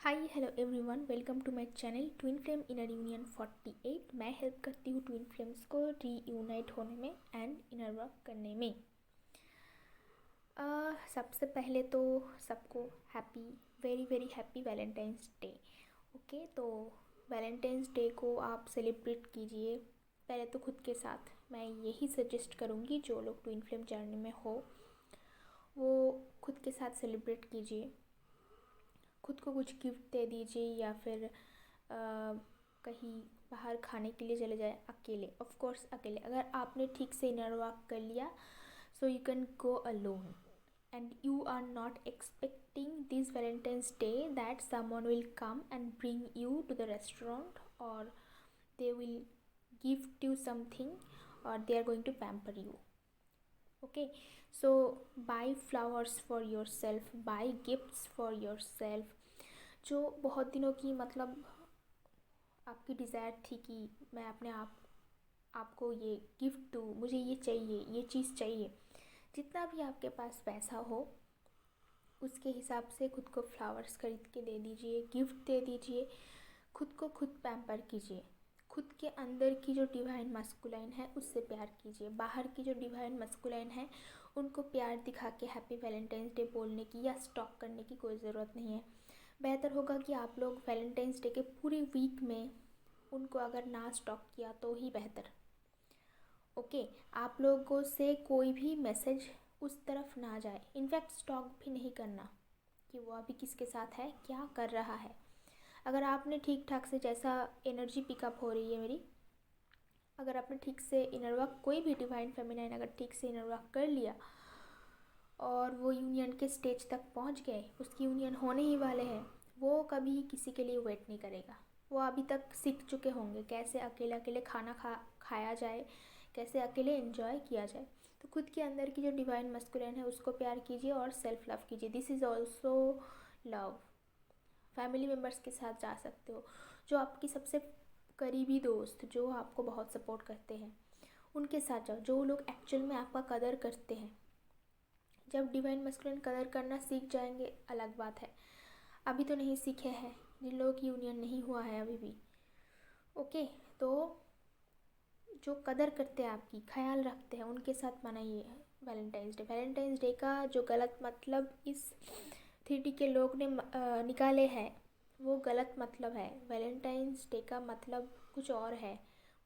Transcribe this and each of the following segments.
Hi hello everyone, welcome to my channel twin flame inner union 48। मैं help करती हूँ twin flames को reunite होने में एंड इनर वर्क करने में। सबसे पहले तो सबको happy, very very happy Valentine's day. Okay, तो वैलेंटाइंस डे को आप सेलिब्रेट कीजिए। पहले तो खुद के साथ मैं यही सजेस्ट करूँगी, जो लोग ट्विन फ्लेम जर्नी में हो वो खुद के साथ सेलिब्रेट कीजिए। खुद को कुछ गिफ्ट दे दीजिए या फिर कहीं बाहर खाने के लिए चले जाए अकेले। ऑफ कोर्स अकेले, अगर आपने ठीक से इनर वर्क कर लिया so you can go alone and you are not expecting this Valentine's day that someone will come and bring you to the restaurant और they will gift you something or they are going to pamper you. Okay, so buy flowers for yourself, buy gifts for yourself। जो बहुत दिनों की मतलब आपकी desire थी कि मैं अपने आपको ये गिफ्ट दूँ, मुझे ये चाहिए, ये चीज़ चाहिए। जितना भी आपके पास पैसा हो उसके हिसाब से खुद को फ्लावर्स खरीद के दे दीजिए, गिफ्ट दे दीजिए। खुद को खुद पैम्पर कीजिए। खुद के अंदर की जो डिवाइन मस्कुलाइन है उससे प्यार कीजिए। बाहर की जो डिवाइन मस्कुलाइन है उनको प्यार दिखा के हैप्पी वैलेंटाइंस डे बोलने की या स्टॉक करने की कोई ज़रूरत नहीं है। बेहतर होगा कि आप लोग वैलेंटाइंस डे के पूरे वीक में उनको अगर ना स्टॉक किया तो ही बेहतर। ओके, आप लोगों से कोई भी मैसेज उस तरफ ना जाए। इनफैक्ट स्टॉक भी नहीं करना कि वो अभी किसके साथ है, क्या कर रहा है। अगर आपने ठीक ठाक से, जैसा एनर्जी पिकअप हो रही है मेरी, अगर आपने ठीक से इनर वर्क, कोई भी डिवाइन फेमिनाइन अगर ठीक से इनर वर्क कर लिया और वो यूनियन के स्टेज तक पहुंच गए, उसकी यूनियन होने ही वाले हैं, वो कभी किसी के लिए वेट नहीं करेगा। वो अभी तक सीख चुके होंगे कैसे अकेले अकेले खाया जाए, कैसे अकेले एंजॉय किया जाए। तो खुद के अंदर की जो डिवाइन मस्कुलिन है उसको प्यार कीजिए और सेल्फ लव कीजिए। This is also love. Family members के साथ जा सकते हो, जो आपकी सबसे करीबी दोस्त, जो आपको बहुत सपोर्ट करते हैं, उनके साथ जाओ, जो लोग एक्चुअल में आपका कदर करते हैं। जब डिवाइन मस्कुलिन कदर करना सीख जाएंगे अलग बात है, अभी तो नहीं सीखे हैं, जिन लोगों की यूनियन नहीं हुआ है अभी भी। ओके, तो जो कदर करते हैं, आपकी ख्याल रखते हैं, उनके साथ मनाइए वैलेंटाइंस डे। वैलेंटाइंस डे का जो गलत मतलब इस 3D के लोग ने निकाले हैं वो गलत मतलब है। वैलेंटाइंस डे का मतलब कुछ और है।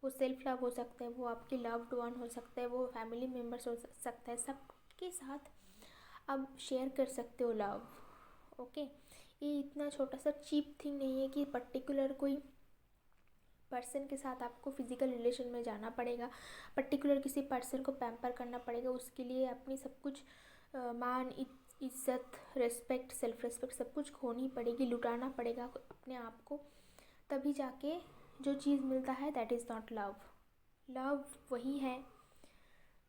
वो सेल्फ लव हो सकता है, वो आपके लव्ड वन हो सकता है, वो फैमिली मेम्बर्स हो सकता है, सबके साथ अब शेयर कर सकते हो लव। ओके, ये इतना छोटा सा चीप थिंग नहीं है कि पर्टिकुलर कोई पर्सन के साथ आपको फिज़िकल रिलेशन में जाना पड़ेगा, पर्टिकुलर किसी पर्सन को पैम्पर करना पड़ेगा। उसके लिए अपनी सब कुछ मान, इज्जत, रेस्पेक्ट, सेल्फ रेस्पेक्ट सब कुछ खोनी पड़ेगी, लुटाना पड़ेगा अपने आप को, तभी जाके जो चीज़ मिलता है that is not love. Love वही है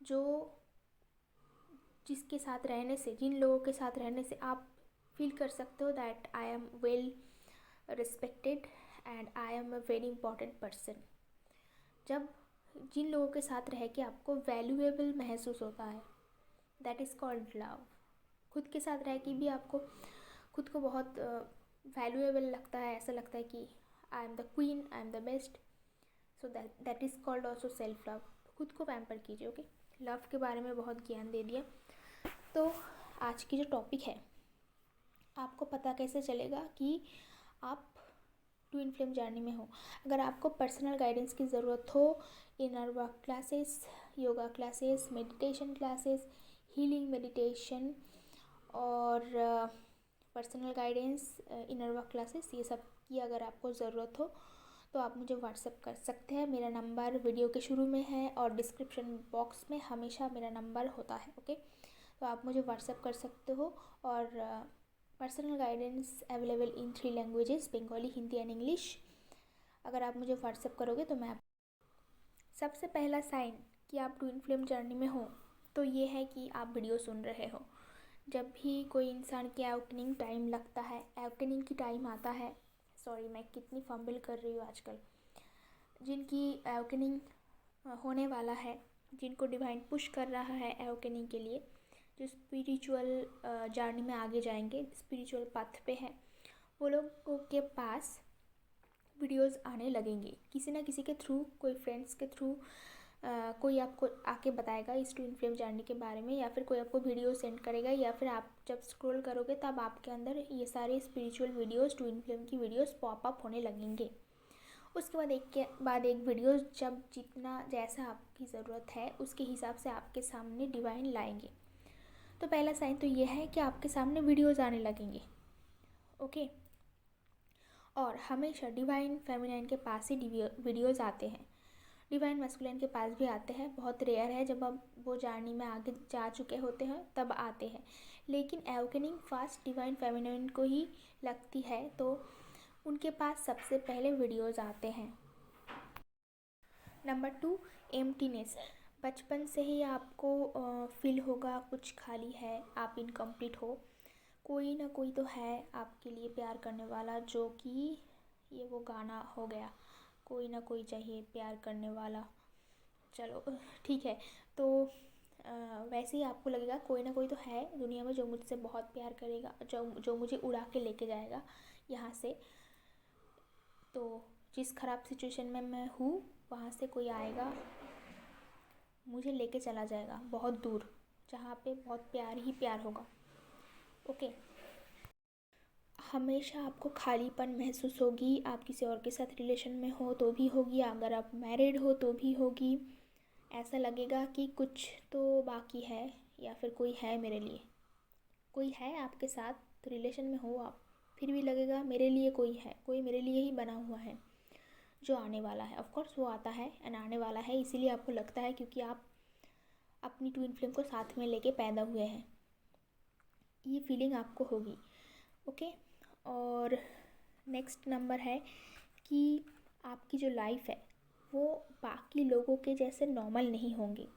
जो जिसके साथ रहने से, जिन लोगों के साथ रहने से आप फील कर सकते हो that I am well respected and I am a very important person. जब जिन लोगों के साथ रह के आपको वैल्यूएबल महसूस होता है, दैट इज़ कॉल्ड लव। खुद के साथ रह के भी आपको खुद को बहुत वैल्यूएबल लगता है, ऐसा लगता है कि I am the queen, I am the best. So that is called also self love. खुद को पैम्पर कीजिए। ओके, लव के बारे में बहुत ज्ञान दे दिया। तो आज की जो टॉपिक है, आपको पता कैसे चलेगा कि आप ट्विन फ्लेम जर्नी में हो। अगर आपको पर्सनल गाइडेंस की ज़रूरत हो, inner work classes, yoga classes, meditation classes, healing meditation और personal guidance, inner work classes, ये सब की अगर आपको ज़रूरत हो तो आप मुझे व्हाट्सएप कर सकते हैं। मेरा नंबर वीडियो के शुरू में है और डिस्क्रिप्शन बॉक्स में हमेशा मेरा नंबर होता है। ओके, तो आप मुझे व्हाट्सएप कर सकते हो। और personal guidance available in 3 languages, Bengali, Hindi and English. अगर आप मुझे व्हाट्सएप करोगे तो मैं सबसे पहला साइन कि आप ट्विन फ्लेम जर्नी में हो तो ये है कि आप वीडियो सुन रहे हो। जब भी कोई इंसान की अवेकनिंग टाइम लगता है, अवेकनिंग की टाइम आता है, सॉरी मैं कितनी फंबल कर रही हूँ आजकल, जिनकी अवेकनिंग होने वाला है, जिनको डिवाइन पुश कर रहा है अवेकनिंग के लिए, जो स्पिरिचुअल जर्नी में आगे जाएंगे, स्पिरिचुअल पाथ पे है, वो लोगों के पास वीडियोस आने लगेंगे किसी ना किसी के थ्रू, कोई फ्रेंड्स के थ्रू, कोई आपको आके बताएगा इस ट्विन फ्लेम जर्नी के बारे में, या फिर कोई आपको वीडियो सेंड करेगा, या फिर आप जब स्क्रॉल करोगे तब आपके अंदर ये सारे स्पिरिचुअल वीडियोस, ट्विन फ्लेम की वीडियोस पॉप अप होने लगेंगे। उसके बाद एक के बाद एक वीडियो, जब जितना जैसा आपकी ज़रूरत है उसके हिसाब से आपके सामने डिवाइन लाएंगे। तो पहला साइन तो ये है कि आपके सामने वीडियोज़ आने लगेंगे। ओके। और हमेशा डिवाइन फेमिनाइन के पास ही वीडियोज़ आते हैं, डिवाइन मैस्कुलिन के पास भी आते हैं। बहुत रेयर है, जब अब वो जर्नी में आगे जा चुके होते हैं तब आते हैं, लेकिन अवेकनिंग फास्ट डिवाइन फेमिनाइन को ही लगती है, तो उनके पास सबसे पहले वीडियोज़ आते हैं। Number 2, emptiness. बचपन से ही आपको फील होगा कुछ खाली है, आप इनकम्प्लीट हो, कोई ना कोई तो है आपके लिए प्यार करने वाला, जो कि ये वो गाना हो गया, कोई ना कोई चाहिए प्यार करने वाला। चलो ठीक है। तो वैसे ही आपको लगेगा कोई ना कोई तो है दुनिया में जो मुझसे बहुत प्यार करेगा, जो मुझे उड़ा के लेके जाएगा यहाँ से। तो जिस ख़राब सिचुएशन में मैं हूँ वहाँ से कोई आएगा, मुझे लेके चला जाएगा बहुत दूर, जहाँ पे बहुत प्यार ही प्यार होगा। ओके। हमेशा आपको खालीपन महसूस होगी, आप किसी और के साथ रिलेशन में हो तो भी होगी, अगर आप मैरिड हो तो भी होगी। ऐसा लगेगा कि कुछ तो बाकी है, या फिर कोई है मेरे लिए, कोई है आपके साथ रिलेशन में हो आप, फिर भी लगेगा मेरे लिए कोई है, कोई मेरे लिए ही बना हुआ है जो आने वाला है। ऑफ कोर्स वो आता है एंड आने वाला है, इसीलिए आपको लगता है क्योंकि आप अपनी ट्विन फ्लेम को साथ में लेके पैदा हुए हैं, ये फीलिंग आपको होगी। ओके। और नेक्स्ट नंबर है कि आपकी जो लाइफ है वो बाकी लोगों के जैसे नॉर्मल नहीं होंगी।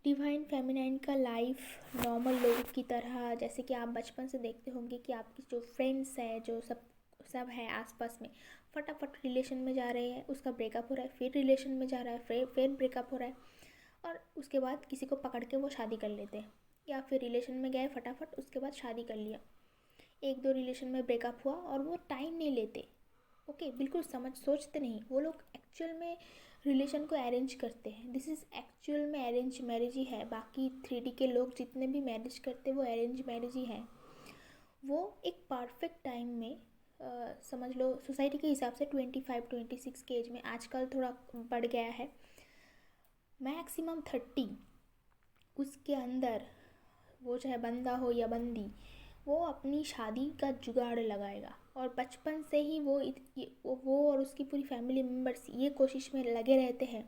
डिवाइन फेमिनाइन का लाइफ नॉर्मल लोगों की तरह, जैसे कि आप बचपन से देखते होंगे कि आपकी जो फ्रेंड्स हैं, जो सब है आसपास में, फटाफट रिलेशन में जा रहे हैं, उसका ब्रेकअप हो रहा है, फिर रिलेशन में जा रहा है, फिर ब्रेकअप हो रहा है, और उसके बाद किसी को पकड़ के वो शादी कर लेते हैं, या फिर रिलेशन में गए फटाफट, उसके बाद शादी कर लिया, एक दो रिलेशन में ब्रेकअप हुआ और वो टाइम नहीं लेते। ओके, बिल्कुल सोचते नहीं वो लोग, एक्चुअल में रिलेशन को अरेंज करते हैं। दिस इज़ एक्चुअल में अरेंज मैरिज ही है, बाकी 3D के लोग जितने भी मैरिज करते हैं वो अरेंज मैरिज ही है। वो एक परफेक्ट टाइम में समझ लो सोसाइटी के हिसाब से 25-26 के एज में, आजकल थोड़ा बढ़ गया है, मैक्सिमम 30, उसके अंदर वो चाहे बंदा हो या बंदी, वो अपनी शादी का जुगाड़ लगाएगा। और बचपन से ही वो और उसकी पूरी फैमिली मेम्बर्स ये कोशिश में लगे रहते हैं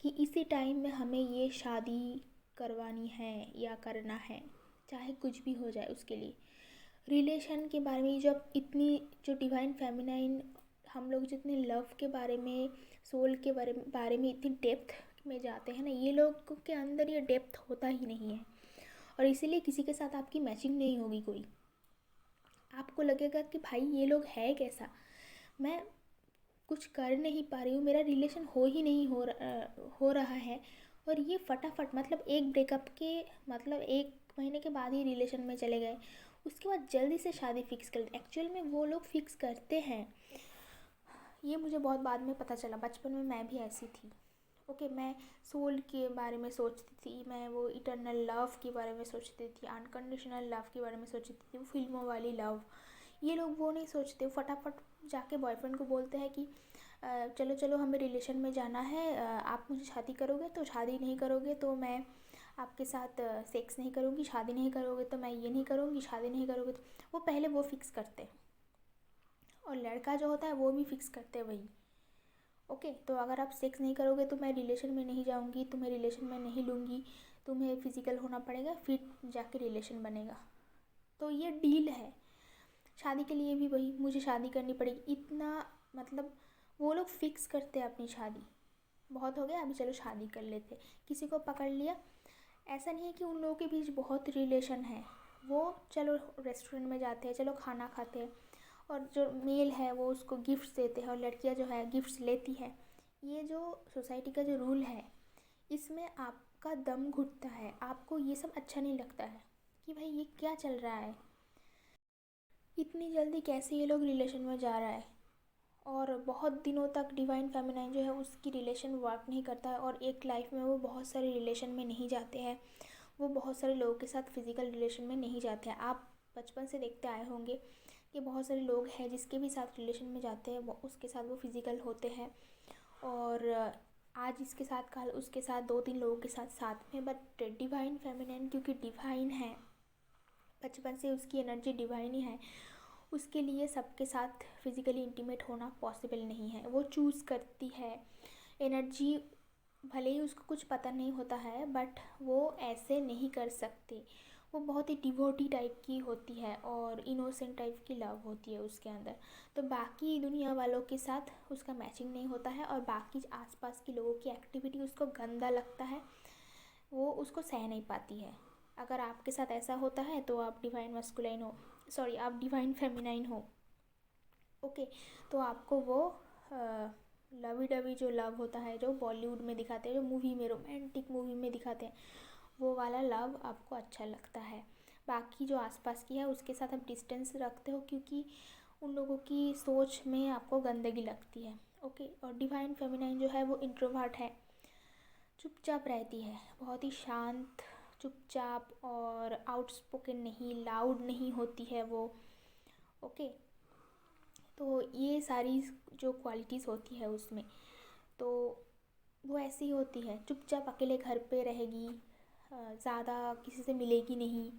कि इसी टाइम में हमें ये शादी करवानी है या करना है, चाहे कुछ भी हो जाए उसके लिए। रिलेशन के बारे में जब इतनी, जो डिवाइन फेमिनाइन, हम लोग जितने लव के बारे में, सोल के बारे में इतनी डेप्थ में जाते हैं ना, ये लोगों के अंदर ये डेप्थ होता ही नहीं है, और इसीलिए किसी के साथ आपकी मैचिंग नहीं होगी कोई। आपको लगेगा कि भाई ये लोग है कैसा, मैं कुछ कर नहीं पा रही हूँ, मेरा रिलेशन हो रहा है, और ये फटाफट, मतलब एक ब्रेकअप के मतलब 1 महीने के बाद ही रिलेशन में चले गए, उसके बाद जल्दी से शादी फिक्स कर दी। एक्चुअल में वो लोग फिक्स करते हैं, ये मुझे बहुत बाद में पता चला, बचपन में मैं भी ऐसी थी। ओके, मैं सोल के बारे में सोचती थी, मैं वो इटर्नल लव के बारे में सोचती थी, अनकंडीशनल लव के बारे में सोचती थी, वो फिल्मों वाली लव। ये लोग वो नहीं सोचते, फटाफट जाके बॉयफ्रेंड को बोलते हैं कि चलो चलो हमें रिलेशन में जाना है, आप मुझे शादी करोगे तो, शादी नहीं करोगे तो मैं आपके साथ सेक्स नहीं करूँगी, शादी नहीं करोगे तो मैं ये नहीं करूँगी, शादी नहीं करोगे तो, वो पहले वो फिक्स करते हैं, और लड़का जो होता है वो भी फिक्स करते हैं वही। ओके, तो अगर आप सेक्स नहीं करोगे तो मैं रिलेशन में नहीं जाऊँगी, तुम्हें रिलेशन में नहीं लूँगी, तुम्हें फिज़िकल होना पड़ेगा फिर जाके रिलेशन बनेगा। तो ये डील है। शादी के लिए भी वही, मुझे शादी करनी पड़ेगी, इतना मतलब वो लोग फिक्स करते हैं अपनी शादी। बहुत हो गया, अभी चलो शादी कर लेते, किसी को पकड़ लिया, ऐसा नहीं है कि उन लोगों के बीच बहुत रिलेशन है, वो चलो रेस्टोरेंट में जाते हैं, चलो खाना खाते हैं, और जो मेल है वो उसको गिफ्ट्स देते हैं, और लड़कियां जो है गिफ्ट्स लेती है। ये जो सोसाइटी का जो रूल है, इसमें आपका दम घुटता है, आपको ये सब अच्छा नहीं लगता है कि भाई ये क्या चल रहा है। इतनी जल्दी कैसे ये लोग रिलेशन में जा रहा है। और बहुत दिनों तक डिवाइन फेमिनाइन जो है उसकी रिलेशन वर्क नहीं करता है, और एक लाइफ में वो बहुत सारे रिलेशन में नहीं जाते हैं, वो बहुत सारे लोगों के साथ फिज़िकल रिलेशन में नहीं जाते हैं। आप बचपन से देखते आए होंगे कि बहुत सारे लोग हैं जिसके भी साथ रिलेशन में जाते हैं वो उसके साथ वो फिज़िकल होते हैं, और आज इसके साथ कल उसके साथ दो तीन लोगों के साथ साथ में। बट डिवाइन फेमिनाइन क्योंकि डिवाइन है, बचपन से उसकी एनर्जी डिवाइन ही है, उसके लिए सबके साथ फिज़िकली इंटीमेट होना पॉसिबल नहीं है। वो चूज़ करती है एनर्जी, भले ही उसको कुछ पता नहीं होता है बट वो ऐसे नहीं कर सकती। वो बहुत ही डिवोटी टाइप की होती है और इनोसेंट टाइप की लव होती है उसके अंदर। तो बाकी दुनिया वालों के साथ उसका मैचिंग नहीं होता है, और बाकी आसपास के लोगों की एक्टिविटी उसको गंदा लगता है, वो उसको सह नहीं पाती है। अगर आपके साथ ऐसा होता है तो आप डिवाइन मस्कुलाइन हो, सॉरी आप डिवाइन फेमिनाइन हो। ओके, तो आपको वो लवी डवी जो लव होता है जो बॉलीवुड में दिखाते हैं, जो मूवी में रोमांटिक मूवी में दिखाते हैं, वो वाला लव आपको अच्छा लगता है। बाकी जो आसपास की है उसके साथ आप डिस्टेंस रखते हो क्योंकि उन लोगों की सोच में आपको गंदगी लगती है। ओके, और डिवाइन फेमिनाइन जो है वो इंट्रोवर्ट है, चुपचाप रहती है, बहुत ही शांत, चुपचाप, और आउटस्पोकन नहीं, लाउड नहीं होती है वो। ओके, तो ये सारी जो क्वालिटीज़ होती है उसमें, तो वो ऐसी होती है, चुपचाप अकेले घर पे रहेगी, ज़्यादा किसी से मिलेगी नहीं।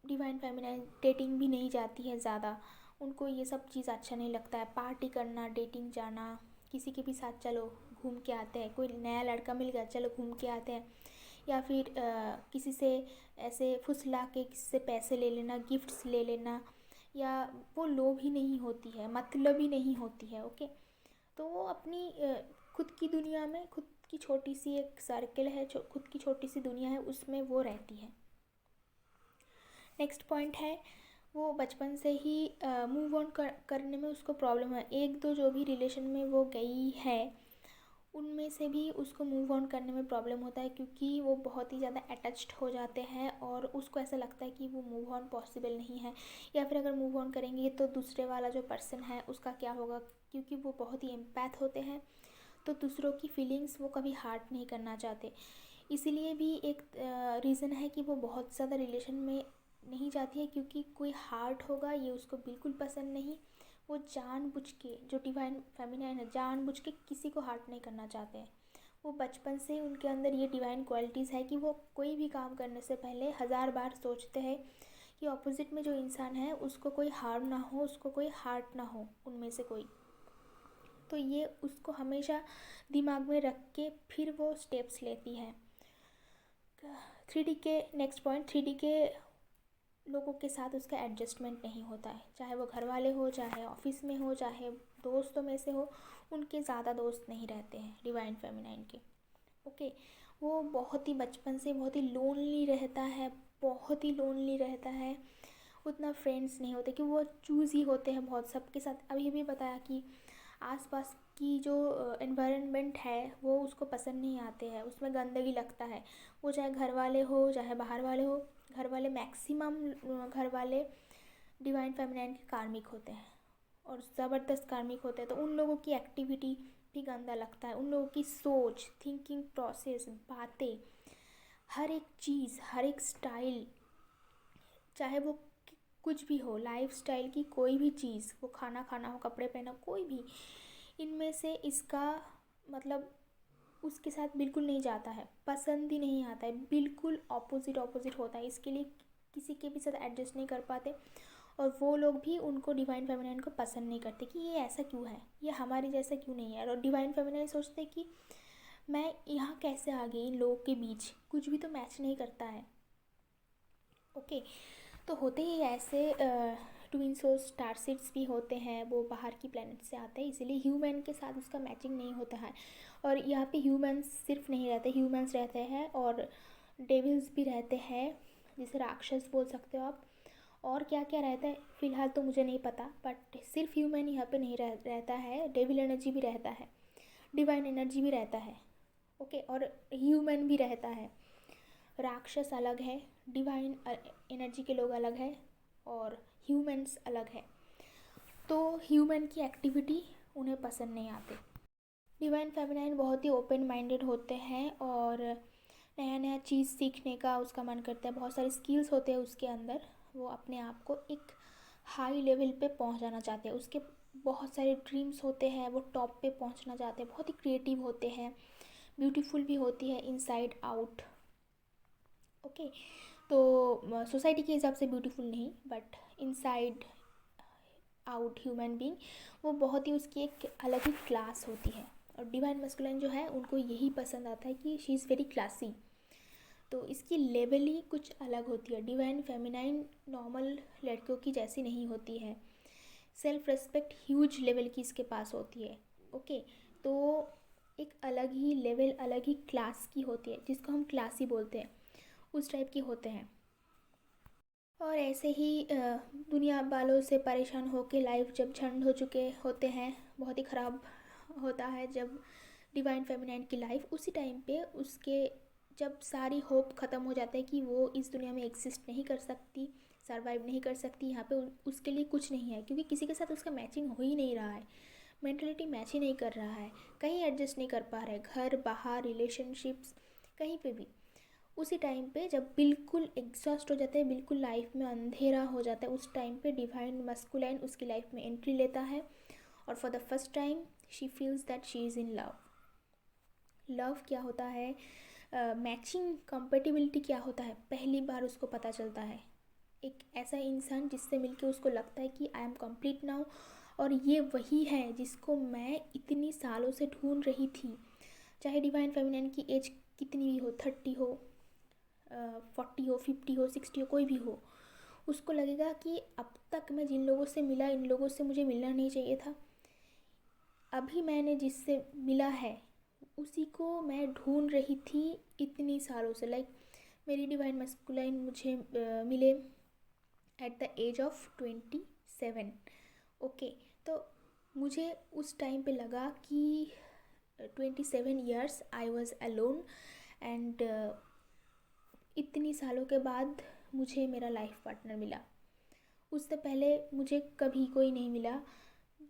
डिवाइन फेमिनाइन डेटिंग भी नहीं जाती है ज़्यादा, उनको ये सब चीज़ अच्छा नहीं लगता है। पार्टी करना, डेटिंग जाना, किसी के भी साथ चलो घूम के आते हैं, कोई नया लड़का मिल गया चलो घूम के आते हैं, या फिर किसी से ऐसे फुसला के किसी से पैसे ले लेना, गिफ्ट्स ले लेना, या वो लोभ ही नहीं होती है, मतलब ही नहीं होती है। ओके, तो वो अपनी खुद की दुनिया में, खुद की छोटी सी एक सर्कल है, खुद की छोटी सी दुनिया है, उसमें वो रहती है। नेक्स्ट पॉइंट है, वो बचपन से ही मूव ऑन करने में उसको प्रॉब्लम है। एक दो जो भी रिलेशन में वो गई है उनमें से भी उसको मूव ऑन करने में प्रॉब्लम होता है, क्योंकि वो बहुत ही ज़्यादा अटैच्ड हो जाते हैं और उसको ऐसा लगता है कि वो मूव ऑन पॉसिबल नहीं है, या फिर अगर मूव ऑन करेंगे तो दूसरे वाला जो पर्सन है उसका क्या होगा, क्योंकि वो बहुत ही एम्पैथ होते हैं, तो दूसरों की फीलिंग्स वो कभी हार्ट नहीं करना चाहते। इसीलिए भी एक रीज़न है कि वो बहुत ज़्यादा रिलेशन में नहीं जाती है, क्योंकि कोई हार्ट होगा ये उसको बिल्कुल पसंद नहीं। वो जानबूझ के, जो डिवाइन फेमिनाइन है, जानबूझ के किसी को हार्ट नहीं करना चाहते हैं। वो बचपन से उनके अंदर ये डिवाइन क्वालिटीज़ है कि वो कोई भी काम करने से पहले 1000 बार सोचते हैं कि ऑपोजिट में जो इंसान है उसको कोई हार्म ना हो, उसको कोई हार्ट ना हो उनमें से कोई। तो ये उसको हमेशा दिमाग में रख के फिर वो स्टेप्स लेती है। 3D के नेक्स्ट पॉइंट, 3D के लोगों के साथ उसका एडजस्टमेंट नहीं होता है, चाहे वो घर वाले हो, चाहे ऑफिस में हो, चाहे दोस्तों में से हो, उनके ज़्यादा दोस्त नहीं रहते हैं डिवाइन फेमिनाइन के। ओके, वो बहुत ही बचपन से बहुत ही लोनली रहता है, बहुत ही लोनली रहता है, उतना फ्रेंड्स नहीं होते कि वो चूज़ ही होते हैं बहुत सबके साथ। अभी भी बताया कि आसपास की जो एनवायरनमेंट है वो उसको पसंद नहीं आते हैं, उसमें गंदगी लगता है। वो चाहे घर वाले हो चाहे बाहर वाले हो, घर वाले मैक्सिमम घर वाले डिवाइन फेमिनाइन के कार्मिक होते हैं और ज़बरदस्त कार्मिक होते हैं, तो उन लोगों की एक्टिविटी भी गंदा लगता है। उन लोगों की सोच, थिंकिंग प्रोसेस, बातें, हर एक चीज़, हर एक स्टाइल, चाहे वो कुछ भी हो, लाइफ स्टाइल की कोई भी चीज़, वो खाना खाना हो, कपड़े पहना, कोई भी, इनमें से इसका मतलब उसके साथ बिल्कुल नहीं जाता है, पसंद ही नहीं आता है, बिल्कुल ऑपोजिट ऑपोजिट होता है। इसके लिए किसी के भी साथ एडजस्ट नहीं कर पाते, और वो लोग भी उनको डिवाइन फेमिनाइन को पसंद नहीं करते कि ये ऐसा क्यों है, ये हमारे जैसा क्यों नहीं है। और डिवाइन फेमिनाइन सोचते कि मैं यहाँ कैसे आ गई, इन लोगों के बीच कुछ भी तो मैच नहीं करता है। ओके, तो होते ही ऐसे ट्विन सोल स्टार सीड्स भी होते हैं, वो बाहर की प्लेनेट से आते हैं, इसीलिए ह्यूमन के साथ उसका मैचिंग नहीं होता है। और यहाँ पे ह्यूमंस सिर्फ नहीं रहते, ह्यूमंस रहते हैं और डेविल्स भी रहते हैं, जिसे राक्षस बोल सकते हो आप। और क्या क्या रहता है फ़िलहाल तो मुझे नहीं पता, बट सिर्फ ह्यूमन यहाँ पे नहीं रहता है, डेविल एनर्जी भी रहता है, डिवाइन एनर्जी भी रहता है। ओके, और ह्यूमन भी रहता है। राक्षस अलग है, डिवाइन एनर्जी के लोग अलग है, और ह्यूमन्स अलग है, तो ह्यूमन की एक्टिविटी उन्हें पसंद नहीं आती। डिवाइन फेमिनाइन बहुत ही ओपन माइंडेड होते हैं और नया नया चीज़ सीखने का उसका मन करता है, बहुत सारे स्किल्स होते हैं उसके अंदर, वो अपने आप को एक हाई लेवल पे पहुंचाना चाहते हैं, उसके बहुत सारे ड्रीम्स होते हैं, वो टॉप पे पहुंचना चाहते हैं, बहुत ही क्रिएटिव होते हैं, ब्यूटीफुल भी होती है इनसाइड आउट। ओके, तो सोसाइटी के हिसाब से ब्यूटीफुल नहीं, but inside out human being वो बहुत ही उसकी एक अलग ही क्लास होती है। और डिवाइन मस्कुलाइन जो है उनको यही पसंद आता है कि शी इज़ वेरी क्लासी, तो इसकी लेवल ही कुछ अलग होती है। डिवाइन फेमिनाइन नॉर्मल लड़कियों की जैसी नहीं होती है, सेल्फ रिस्पेक्ट ह्यूज लेवल की इसके पास होती है। ओके, तो एक अलग ही लेवल, अलग ही क्लास की होती है, जिसको हम क्लासी बोलते हैं, उस टाइप की होते हैं। और ऐसे ही दुनिया वालों से परेशान होकर लाइफ जब झंड हो चुके होते हैं, बहुत ही ख़राब होता है जब डिवाइन फेमिनाइन की लाइफ, उसी टाइम पे उसके जब सारी होप ख़त्म हो जाता है कि वो इस दुनिया में एग्जिस्ट नहीं कर सकती, सर्वाइव नहीं कर सकती, यहाँ पे उसके लिए कुछ नहीं है, क्योंकि किसी के साथ उसका मैचिंग हो ही नहीं रहा है, मेंटलिटी मैच ही नहीं कर रहा है, कहीं एडजस्ट नहीं कर पा रहे, घर बाहर रिलेशनशिप्स कहीं पे भी। उसी टाइम पे जब बिल्कुल एग्जॉस्ट हो जाता है, बिल्कुल लाइफ में अंधेरा हो जाता है, उस टाइम पे डिवाइन मस्कुलाइन उसकी लाइफ में एंट्री लेता है और for the first time she feels that she is in love. Love क्या होता है, मैचिंग कंपेटिबिलिटी क्या होता है, पहली बार उसको पता चलता है। एक ऐसा इंसान जिससे मिलके उसको लगता है कि आई एम कंप्लीट नाउ, और ये वही है जिसको मैं इतनी सालों से ढूंढ रही थी। चाहे डिवाइन फेमिनाइन की एज कितनी भी हो, 30 हो, 40 हो, 50 हो, 60 हो, कोई भी हो, उसको लगेगा कि अब तक मैं जिन लोगों से मिला, इन लोगों से मुझे मिलना नहीं चाहिए था, अभी मैंने जिससे मिला है उसी को मैं ढूंढ रही थी इतनी सालों से। लाइक मेरी डिवाइन मस्कुलाइन मुझे मिले at the age of 27। Okay, तो मुझे उस टाइम पे लगा कि 27 years I was alone, and इतनी सालों के बाद मुझे मेरा लाइफ पार्टनर मिला। उससे पहले मुझे कभी कोई नहीं मिला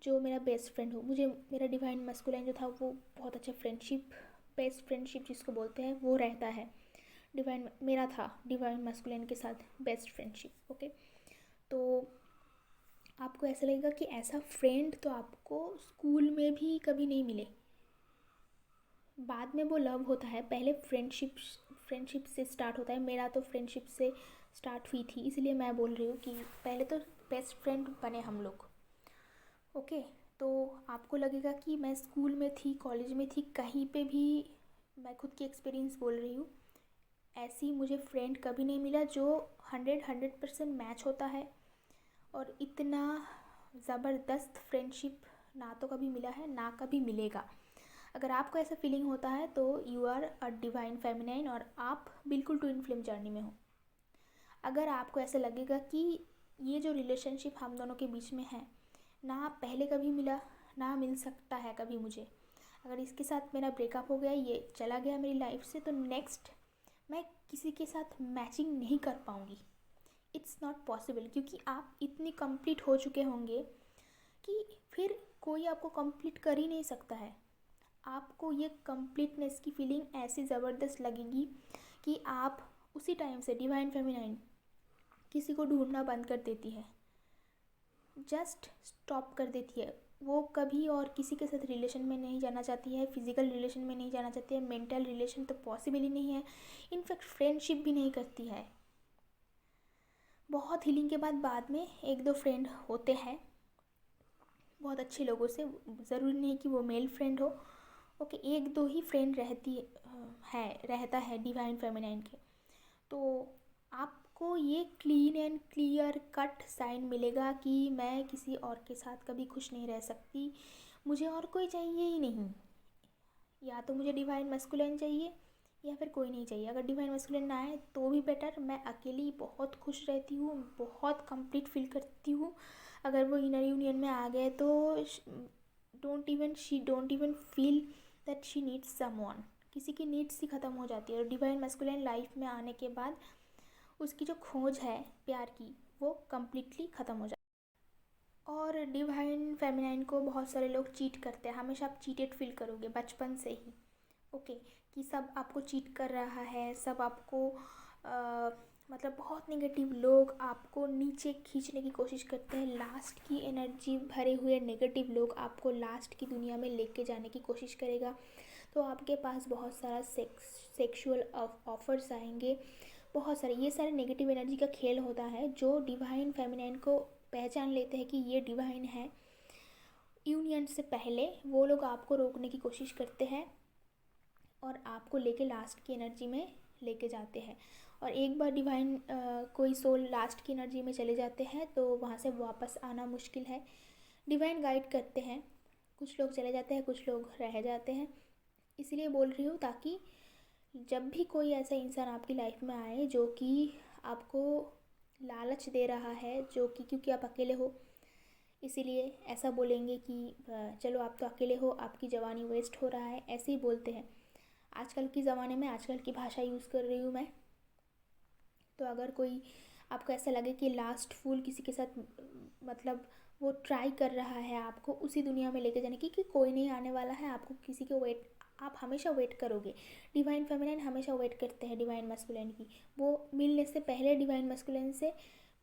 जो मेरा बेस्ट फ्रेंड हो। मुझे मेरा डिवाइन मस्कुलाइन जो था वो बहुत अच्छा फ्रेंडशिप, बेस्ट फ्रेंडशिप जिसको बोलते हैं, वो रहता है। डिवाइन मेरा था डिवाइन मस्कुलाइन के साथ बेस्ट फ्रेंडशिप। ओके, तो आपको ऐसा लगेगा कि ऐसा फ्रेंड तो आपको स्कूल में भी कभी नहीं मिले, बाद में वो लव होता है, पहले फ्रेंडशिप से स्टार्ट होता है। मेरा तो फ्रेंडशिप से स्टार्ट हुई थी, इसलिए मैं बोल रही हूँ कि पहले तो बेस्ट फ्रेंड बने हम लोग। ओके, तो आपको लगेगा कि मैं स्कूल में थी, कॉलेज में थी, कहीं पे भी, मैं खुद की एक्सपीरियंस बोल रही हूँ, ऐसी मुझे फ्रेंड कभी नहीं मिला जो 100% मैच होता है। और इतना ज़बरदस्त फ्रेंडशिप ना तो कभी मिला है, ना कभी मिलेगा। अगर आपको ऐसा फीलिंग होता है तो you are a divine feminine, और आप बिल्कुल ट्विन फ्लेम जर्नी में हो। अगर आपको ऐसा लगेगा कि ये जो रिलेशनशिप हम दोनों के बीच में है, ना पहले कभी मिला, ना मिल सकता है कभी मुझे, अगर इसके साथ मेरा ब्रेकअप हो गया, ये चला गया मेरी लाइफ से, तो नेक्स्ट मैं किसी के साथ मैचिंग नहीं कर पाऊँगी। इट्स नॉट पॉसिबल, क्योंकि आप इतनी कंप्लीट हो चुके होंगे कि फिर कोई आपको कंप्लीट कर ही नहीं सकता है। आपको ये कंप्लीटनेस की फीलिंग ऐसी ज़बरदस्त लगेगी कि आप उसी टाइम से डिवाइन फेमिनाइन किसी को ढूंढना बंद कर देती है, जस्ट स्टॉप कर देती है। वो कभी और किसी के साथ रिलेशन में नहीं जाना चाहती है, फिजिकल रिलेशन में नहीं जाना चाहती है, मेंटल रिलेशन तो पॉसिबल ही नहीं है, इनफैक्ट फ्रेंडशिप भी नहीं करती है। बहुत हीलिंग के बाद में एक दो फ्रेंड होते हैं बहुत अच्छे लोगों से, ज़रूरी नहीं कि वो मेल फ्रेंड हो। ओके, एक दो ही फ्रेंड रहता है डिवाइन फेमिनाइन के, तो आपको ये clean and clear cut sign मिलेगा कि मैं किसी और के साथ कभी खुश नहीं रह सकती, मुझे और कोई चाहिए ही नहीं। या तो मुझे डिवाइन मस्कुलाइन चाहिए या फिर कोई नहीं चाहिए। अगर डिवाइन मस्कुलाइन ना आए तो भी बेटर, मैं अकेली बहुत खुश रहती हूँ, बहुत कंप्लीट फील करती हूँ। अगर वो इनर यूनियन में आ गए तो she don't even feel that she needs someone, किसी की नीड्स ही ख़त्म हो जाती है। और डिवाइन मस्कुलाइन लाइफ में आने के बाद उसकी जो खोज है प्यार की, वो कम्प्लीटली ख़त्म हो जाता है। और डिवाइन फेमिनाइन को बहुत सारे लोग चीट करते हैं, हमेशा आप चीटेड फील करोगे बचपन से ही। ओके, कि सब आपको चीट कर रहा है, सब आपको मतलब बहुत नेगेटिव लोग आपको नीचे खींचने की कोशिश करते हैं। लास्ट की एनर्जी भरे हुए नेगेटिव लोग आपको लास्ट की दुनिया में लेके जाने की कोशिश करेगा। तो आपके पास बहुत सारा सेक्सुअल ऑफर्स आएंगे, बहुत सारे। ये सारे नेगेटिव एनर्जी का खेल होता है। जो डिवाइन फेमिनाइन को पहचान लेते हैं कि ये डिवाइन है, यूनियन से पहले वो लोग आपको रोकने की कोशिश करते हैं और आपको लेके लास्ट की एनर्जी में लेके जाते हैं। और एक बार डिवाइन कोई सोल लास्ट की एनर्जी में चले जाते हैं तो वहाँ से वापस आना मुश्किल है। डिवाइन गाइड करते हैं, कुछ लोग चले जाते हैं, कुछ लोग रह जाते हैं। इसलिए बोल रही हूँ ताकि जब भी कोई ऐसा इंसान आपकी लाइफ में आए जो कि आपको लालच दे रहा है, जो कि क्योंकि आप अकेले हो इसीलिए ऐसा बोलेंगे कि चलो आप तो अकेले हो, आपकी जवानी वेस्ट हो रहा है, ऐसे ही बोलते हैं। आजकल के ज़माने में आजकल की भाषा यूज़ कर रही हूँ मैं। तो अगर कोई आपको ऐसा लगे कि लास्ट फूल किसी के साथ मतलब वो ट्राई कर रहा है आपको उसी दुनिया में लेके जाने की कि कोई नहीं आने वाला है, आपको किसी को वेट, आप हमेशा वेट करोगे। डिवाइन फेमिनाइन हमेशा वेट करते हैं डिवाइन मस्कुलिन की। वो मिलने से पहले, डिवाइन मस्कुलिन से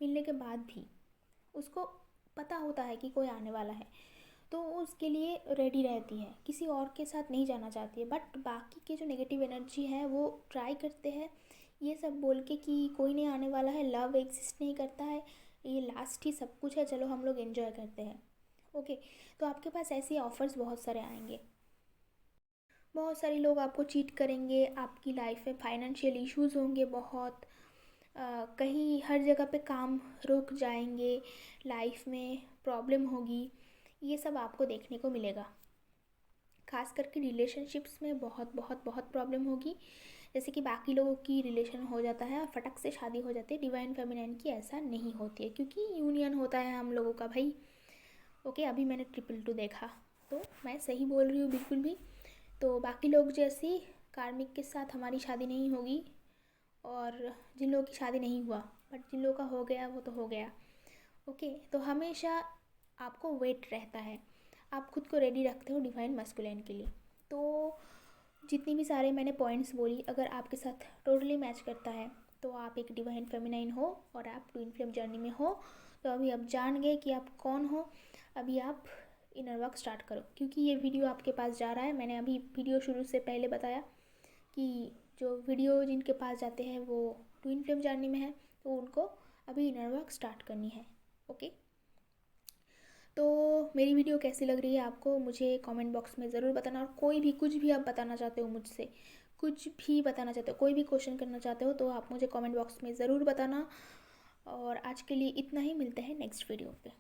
मिलने के बाद भी उसको पता होता है कि कोई आने वाला है, तो वो उसके लिए रेडी रहती है, किसी और के साथ नहीं जाना चाहती है। बट बाकी के जो नेगेटिव एनर्जी है वो ट्राई करते हैं ये सब बोल के कि कोई नहीं आने वाला है, लव एग्जिस्ट नहीं करता है, ये लास्ट ही सब कुछ है, चलो हम लोग एंजॉय करते हैं। ओके, तो आपके पास ऐसे ऑफ़र्स बहुत सारे आएंगे। बहुत सारे लोग आपको चीट करेंगे, आपकी लाइफ में फाइनेंशियल इश्यूज़ होंगे बहुत, कहीं हर जगह पे काम रुक जाएंगे, लाइफ में प्रॉब्लम होगी, ये सब आपको देखने को मिलेगा। खास करके रिलेशनशिप्स में बहुत बहुत बहुत प्रॉब्लम होगी। जैसे कि बाकी लोगों की रिलेशन हो जाता है और फटक से शादी हो जाती है, डिवाइन फेमिनाइन की ऐसा नहीं होती है क्योंकि यूनियन होता है हम लोगों का भाई। ओके, अभी मैंने 222 देखा, तो मैं सही बोल रही हूँ बिल्कुल भी। तो बाकी लोग जैसी कार्मिक के साथ हमारी शादी नहीं होगी, और जिन लोगों की शादी नहीं हुआ बट जिन लोगों का हो गया वो तो हो गया। ओके, तो हमेशा आपको वेट रहता है, आप खुद को रेडी रखते हो डिवाइन मस्कुलिन के लिए। तो जितनी भी सारे मैंने पॉइंट्स बोली अगर आपके साथ टोटली मैच करता है तो आप एक डिवाइन फेमिनाइन हो और आप ट्विन फ्लेम जर्नी में हो। तो अभी आप जान गए कि आप कौन हो। अभी आप इनर वर्क स्टार्ट करो, क्योंकि ये वीडियो आपके पास जा रहा है। मैंने अभी वीडियो शुरू से पहले बताया कि जो वीडियो जिनके पास जाते हैं वो ट्विन फ्लेम जर्नी में है, तो उनको अभी इनर वर्क स्टार्ट करनी है। ओके, तो मेरी वीडियो कैसी लग रही है आपको मुझे कमेंट बॉक्स में ज़रूर बताना। और कोई भी कुछ भी आप बताना चाहते हो मुझसे, कुछ भी बताना चाहते हो, कोई भी क्वेश्चन करना चाहते हो तो आप मुझे कमेंट बॉक्स में ज़रूर बताना। और आज के लिए इतना ही, मिलते हैं नेक्स्ट वीडियो पे।